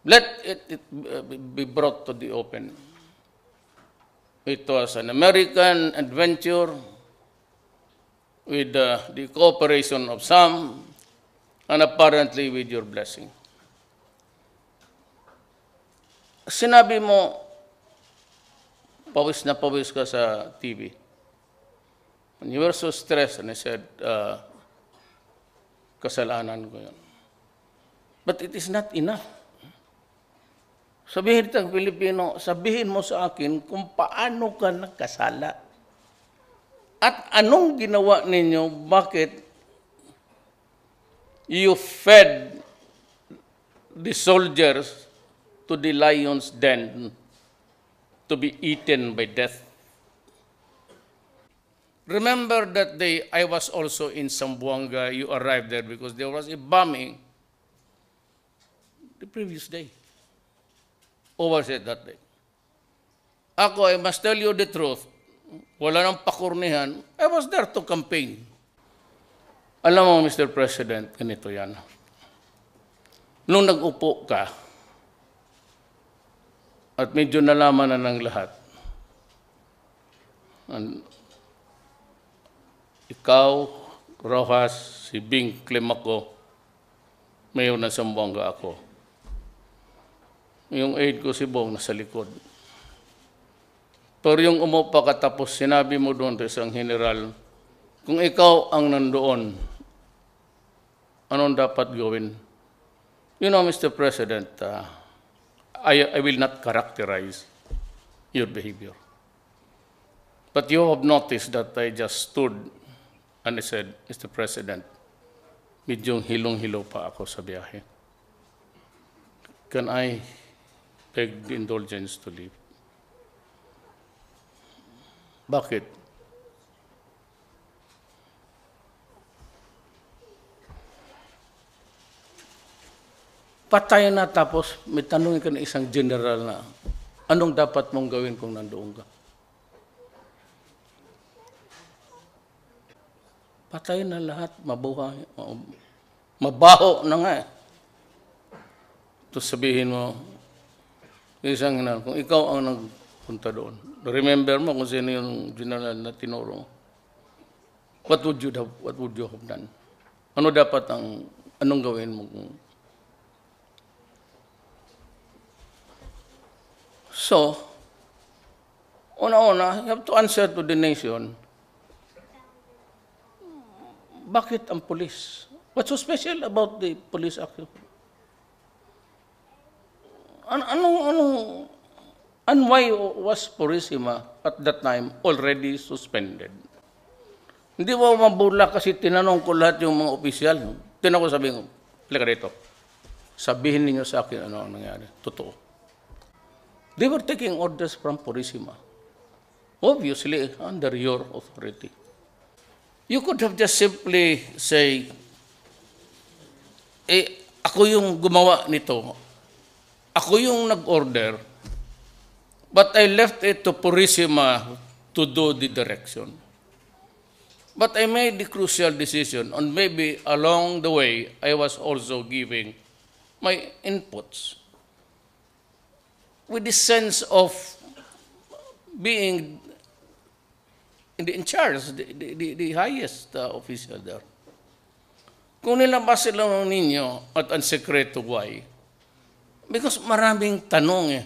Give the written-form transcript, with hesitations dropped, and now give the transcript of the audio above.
Let it be brought to the open. It was an American adventure with the cooperation of some and apparently with your blessing. Sinabi mo, pawis na pawis ka sa TV. When you were so stressed, and I said, kasalanan ko yun. But it is not enough. Sabihin ng Pilipino, sabihin mo sa akin kung paano ka nagkasala. At anong ginawa ninyo, bakit you fed the soldiers to the lion's den to be eaten by death. Remember that day I was also in Zamboanga. You arrived there because there was a bombing the previous day. Or was it that day? Ako, I must tell you the truth. Wala nang pakurnihan. I was there to campaign. Alam mo, Mr. President, ganito yan. Nung nag-upo ka, at medyo nalaman na ng lahat, ikaw, Rojas, si Bing Climaco, mayor ng Zamboanga ako. Yung aide ko si Bong nasa likod. Pero yung umupa ka tapos sinabi mo doon sa isang general, kung ikaw ang nandoon, anong dapat gawin? You know, Mr. President, I will not characterize your behavior. But you have noticed that I just stood and I said, Mr. President, medyo hilong-hilo pa ako sa biyahe. Can I beg the indulgence to leave? Bakit? Patay na tapos may tanongin ka ng isang general na anong dapat mong gawin kung nandoon ka? Patay na lahat, mabuhay, mabaho na nga eh. Tapos sabihin mo, isang general, kung ikaw ang nagpunta doon, remember mo kung sino yung general na tinuro. What would you have done? Ano dapat anong gawin mo? So, una-una, you have to answer to the nation, bakit ang police? What's so special about the police action? And why was Purisima at that time already suspended? Hindi mo mabula kasi tinanong ko lahat yung mga opisyal. Tinanong ko, sabihin ko, halika dito. Sabihin ninyo sa akin ano ang nangyari. Totoo. They were taking orders from Purisima. Obviously, under your authority. You could have just simply say, ako yung gumawa nito. Ako yung nag-order, but I left it to Purisima to do the direction. But I made the crucial decision, and maybe along the way, I was also giving my inputs with the sense of being in charge, the highest official there. Kung nilabas sila ninyo at ang sekreto why, because maraming tanong eh.